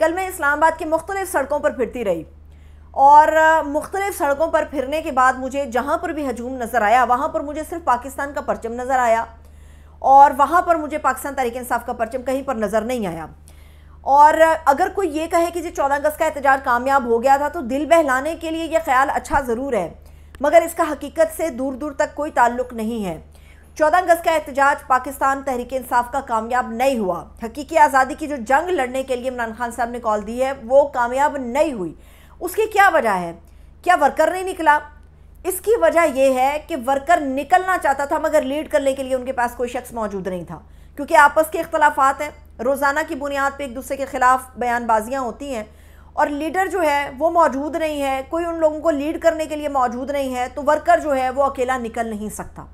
کل میں اسلام آباد کی مختلف سڑکوں پر پھرتی رہی اور مختلف سڑکوں پر پھرنے کے بعد مجھے جہاں پر بھی ہجوم نظر آیا وہاں پر مجھے صرف پاکستان کا پرچم نظر آیا، اور وہاں پر مجھے پاکستان تحریک انصاف کا پرچم کہیں پر نظر نہیں آیا۔ اور اگر کوئی یہ کہے کہ 14 اگست کا احتجاج کامیاب ہو گیا تھا تو دل بہلانے کے لیے یہ خیال اچھا ضرور ہے، مگر اس کا حقیقت سے دور دور تک کوئی تعلق نہیں ہے۔ 14 اگست کا احتجاج پاکستان تحریک انصاف کا کامیاب نہیں ہوا۔ حقیقی آزادی کی جو جنگ لڑنے کے لیے عمران خان صاحب نے کال دی ہے وہ کامیاب نہیں ہوئی۔ اس کی کیا وجہ ہے؟ کیا ورکر نہیں نکلا؟ اس کی وجہ یہ ہے کہ ورکر نکلنا چاہتا تھا مگر لیڈ کرنے کے لیے ان کے پاس کوئی شخص موجود نہیں تھا، کیونکہ آپس کے اختلافات ہیں، روزانہ کی بنیاد پہ ایک دوسرے کے خلاف بیان بازیاں ہوتی ہیں، اور لیڈر جو ہے وہ موجود نہیں ہے، کوئی ان لوگوں کو لیڈ کرنے کے لیے موجود نہیں ہے، تو ورکر جو ہے وہ اکیلا نکل نہیں سکتا،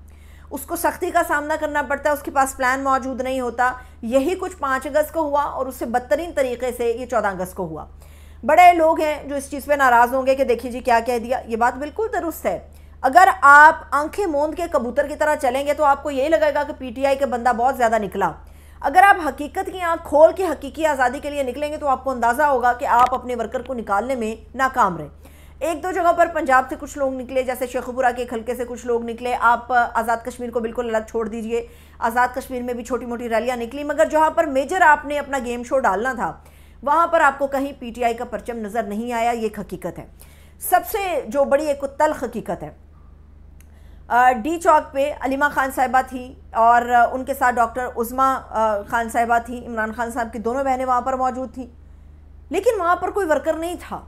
اس کو سختی کا سامنا کرنا پڑتا ہے، اس کے پاس پلان موجود نہیں ہوتا۔ یہی کچھ 5 اگست کو ہوا اور اس سے بدترین طریقے سے یہ 14 اگست کو ہوا۔ بڑے لوگ ہیں جو اس چیز پہ ناراض ہوں گے کہ دیکھیے جی کیا کہہ دیا، یہ بات بالکل درست ہے۔ اگر آپ آنکھیں موند کے کبوتر کی طرح چلیں گے تو آپ کو یہی لگے گا کہ پی ٹی آئی کا بندہ بہت زیادہ نکلا۔ اگر آپ حقیقت کی آنکھ کھول کے حقیقی آزادی کے لیے نکلیں گے تو آپ کو اندازہ ہوگا کہ آپ اپنے ورکر کو نکالنے میں ناکام رہے۔ 1-2 جگہ پر پنجاب سے کچھ لوگ نکلے، جیسے شیخو پورہ کے ایک حلقے سے کچھ لوگ نکلے، آپ آزاد کشمیر کو بالکل الگ چھوڑ دیجئے، آزاد کشمیر میں بھی چھوٹی موٹی ریلیاں نکلی، مگر جہاں پر میجر آپ نے اپنا گیم شو ڈالنا تھا وہاں پر آپ کو کہیں پی ٹی آئی کا پرچم نظر نہیں آیا۔ یہ ایک حقیقت ہے۔ سب سے جو بڑی ایک تلخ حقیقت ہے، ڈی چوک پہ علیمہ خان صاحبہ تھی اور ان کے ساتھ ڈاکٹر عظمیٰ خان صاحبہ تھی، عمران خان صاحب کی دونوں بہنیں وہاں پر موجود تھیں، لیکن وہاں پر کوئی ورکر نہیں تھا۔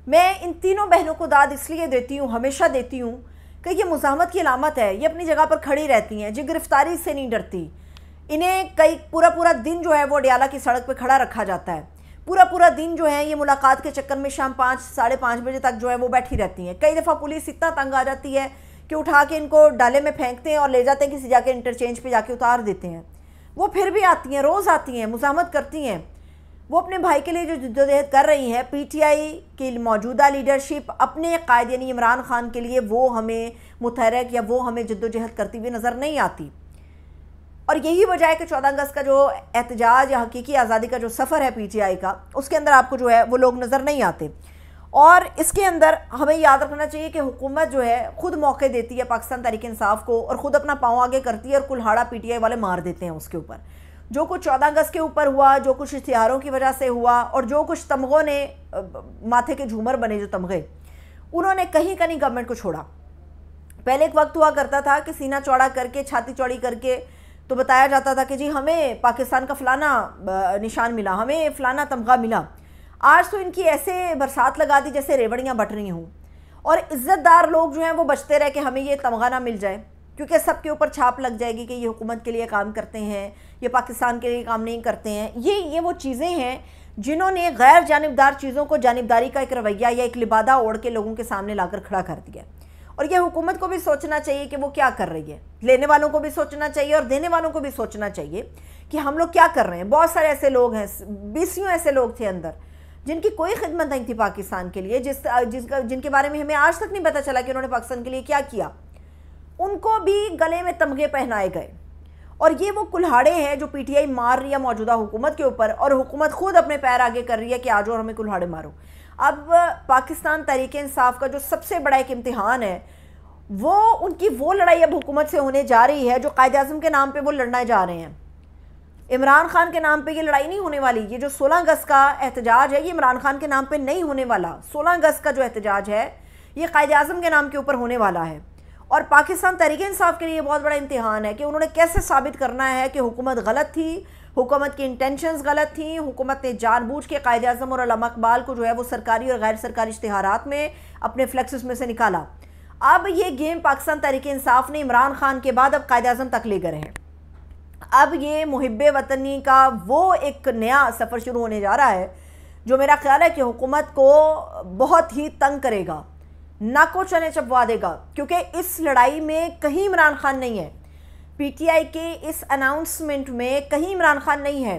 میں ان تینوں بہنوں کو داد اس لیے دیتی ہوں، ہمیشہ دیتی ہوں، کہ یہ مزاحمت کی علامت ہے، یہ اپنی جگہ پر کھڑی رہتی ہیں، جو گرفتاری سے نہیں ڈرتی۔ انہیں پورا دن جو ہے وہ ڈیالہ کی سڑک پہ کھڑا رکھا جاتا ہے، پورا دن جو ہے یہ ملاقات کے چکر میں شام 5-5:30 بجے تک جو ہے وہ بیٹھی رہتی ہیں۔ کئی دفعہ پولیس اتنا تنگ آ جاتی ہے کہ اٹھا کے ان کو ڈالے میں پھینکتے ہیں اور لے جاتے ہیں کسی جا کے انٹرچینج پہ جا کے اتار دیتے ہیں۔ وہ پھر بھی آتی ہیں، روز آتی ہیں، مزاحمت کرتی ہیں۔ وہ اپنے بھائی کے لیے جو جدوجہد کر رہی ہیں، پی ٹی آئی کی موجودہ لیڈرشپ اپنے قائد یعنی عمران خان کے لیے وہ ہمیں متحرک یا وہ ہمیں جدوجہد کرتی ہوئی نظر نہیں آتی۔ اور یہی وجہ ہے کہ 14 اگست کا جو احتجاج یا حقیقی آزادی کا جو سفر ہے پی ٹی آئی کا، اس کے اندر آپ کو جو ہے وہ لوگ نظر نہیں آتے۔ اور اس کے اندر ہمیں یاد رکھنا چاہیے کہ حکومت جو ہے خود موقع دیتی ہے پاکستان تحریک انصاف کو اور خود اپنا پاؤں آگے کرتی ہے اور کلہاڑا پی ٹی آئی والے مار دیتے ہیں اس کے اوپر۔ جو کچھ 14 اگست کے اوپر ہوا، جو کچھ اشتہاروں کی وجہ سے ہوا، اور جو کچھ تمغوں نے ماتھے کے جھومر بنے جو تمغے، انہوں نے کہیں کا نہیں گورنمنٹ کو چھوڑا۔ پہلے ایک وقت ہوا کرتا تھا کہ سینہ چوڑا کر کے، چھاتی چوڑی کر کے تو بتایا جاتا تھا کہ جی ہمیں پاکستان کا فلانا نشان ملا، ہمیں فلانا تمغہ ملا۔ آج تو ان کی ایسے برسات لگا دی جیسے ریوڑیاں بٹ رہی ہوں، اور عزت دار لوگ جو ہیں وہ بچتے رہے کہ ہمیں یہ تمغہ نہ مل جائے، کیونکہ سب کے اوپر چھاپ لگ جائے گی کہ یہ حکومت کے لیے کام کرتے ہیں، یہ پاکستان کے لیے کام نہیں کرتے ہیں۔ یہ وہ چیزیں ہیں جنہوں نے غیر جانبدار چیزوں کو جانبداری کا ایک رویہ یا ایک لبادہ اوڑھ کے لوگوں کے سامنے لا کر کھڑا کر دیا۔ اور یہ حکومت کو بھی سوچنا چاہیے کہ وہ کیا کر رہی ہے، لینے والوں کو بھی سوچنا چاہیے اور دینے والوں کو بھی سوچنا چاہیے کہ ہم لوگ کیا کر رہے ہیں۔ بہت سارے ایسے لوگ ہیں، 20 ایسے لوگ تھے اندر جن کی کوئی خدمت نہیں تھی پاکستان کے لیے، جن کے بارے میں ہمیں آج تک نہیں پتہ چلا کہ انہوں نے پاکستان کے لیے کیا کیا، ان کو بھی گلے میں تمغے پہنائے گئے۔ اور یہ وہ کلہاڑے ہیں جو پی ٹی آئی مار رہی ہے موجودہ حکومت کے اوپر، اور حکومت خود اپنے پیر آگے کر رہی ہے کہ آج اور ہمیں کلہاڑے مارو۔ اب پاکستان تحریک انصاف کا جو سب سے بڑا ایک امتحان ہے وہ ان کی وہ لڑائی اب حکومت سے ہونے جا رہی ہے جو قائد اعظم کے نام پہ وہ لڑنا جا رہے ہیں۔ عمران خان کے نام پہ یہ لڑائی نہیں ہونے والی۔ یہ جو 16 اگست کا احتجاج ہے یہ عمران خان کے نام پہ نہیں ہونے والا۔ 16 اگست کا جو احتجاج ہے یہ قائد اعظم کے نام کے اوپر ہونے والا ہے، اور پاکستان تحریک انصاف کے لیے بہت بڑا امتحان ہے کہ انہوں نے کیسے ثابت کرنا ہے کہ حکومت غلط تھی، حکومت کی انٹینشنز غلط تھیں، حکومت نے جان بوجھ کے قائد اعظم اور علامہ اقبال کو جو ہے وہ سرکاری اور غیر سرکاری اشتہارات میں اپنے فلیکسز میں سے نکالا۔ اب یہ گیم پاکستان تحریک انصاف نے عمران خان کے بعد اب قائد اعظم تک لے گئے ہیں۔ اب یہ محب وطنی کا وہ ایک نیا سفر شروع ہونے جا رہا ہے جو میرا خیال ہے کہ حکومت کو بہت ہی تنگ کرے گا، ناکو چنے چبوا دے گا، کیونکہ اس لڑائی میں کہیں عمران خان نہیں ہے۔ پی ٹی آئی کے اس اناؤنسمنٹ میں کہیں عمران خان نہیں ہے۔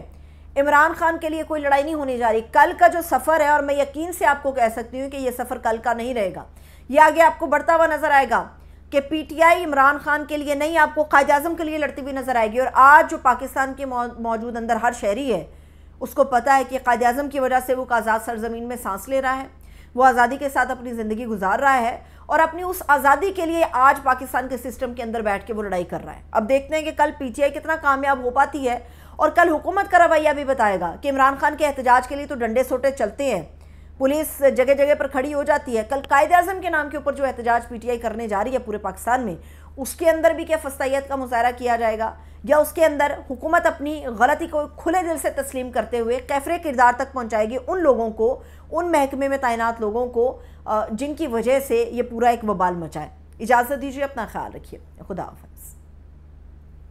عمران خان کے لیے کوئی لڑائی نہیں ہونے جا رہی۔ کل کا جو سفر ہے، اور میں یقین سے آپ کو کہہ سکتی ہوں کہ یہ سفر کل کا نہیں رہے گا، یہ آگے آپ کو بڑھتا ہوا نظر آئے گا کہ P T I Imran Khan کے لیے نہیں، آپ کو قائد اعظم کے لیے لڑتی ہوئی نظر آئے گی۔ اور آج جو پاکستان کے موجود اندر ہر شہری ہے اس کو پتہ ہے کہ قائد اعظم کی وجہ سے وہ آزاد سرزمین میں سانس لے رہا ہے، وہ آزادی کے ساتھ اپنی زندگی گزار رہا ہے اور اپنی اس آزادی کے لیے آج پاکستان کے سسٹم کے اندر بیٹھ کے وہ لڑائی کر رہا ہے۔ اب دیکھتے ہیں کہ کل پی ٹی آئی کتنا کامیاب ہو پاتی ہے، اور کل حکومت کا رویہ بھی بتائے گا کہ عمران خان کے احتجاج کے لیے تو ڈنڈے سوٹے چلتے ہیں، پولیس جگہ جگہ پر کھڑی ہو جاتی ہے، کل قائد اعظم کے نام کے اوپر جو احتجاج پی ٹی آئی کرنے جا رہی ہے پورے پاکستان میں، اس کے اندر بھی کیا فستائیت کا مظاہرہ کیا جائے گا، یا اس کے اندر حکومت اپنی غلطی کو کھلے دل سے تسلیم کرتے ہوئے کیفر کردار تک پہنچائے گی ان لوگوں کو، ان محکمے میں تعینات لوگوں کو جن کی وجہ سے یہ پورا ایک وبال مچا ہے۔ اجازت دیجیے، اپنا خیال رکھیے، خدا حافظ۔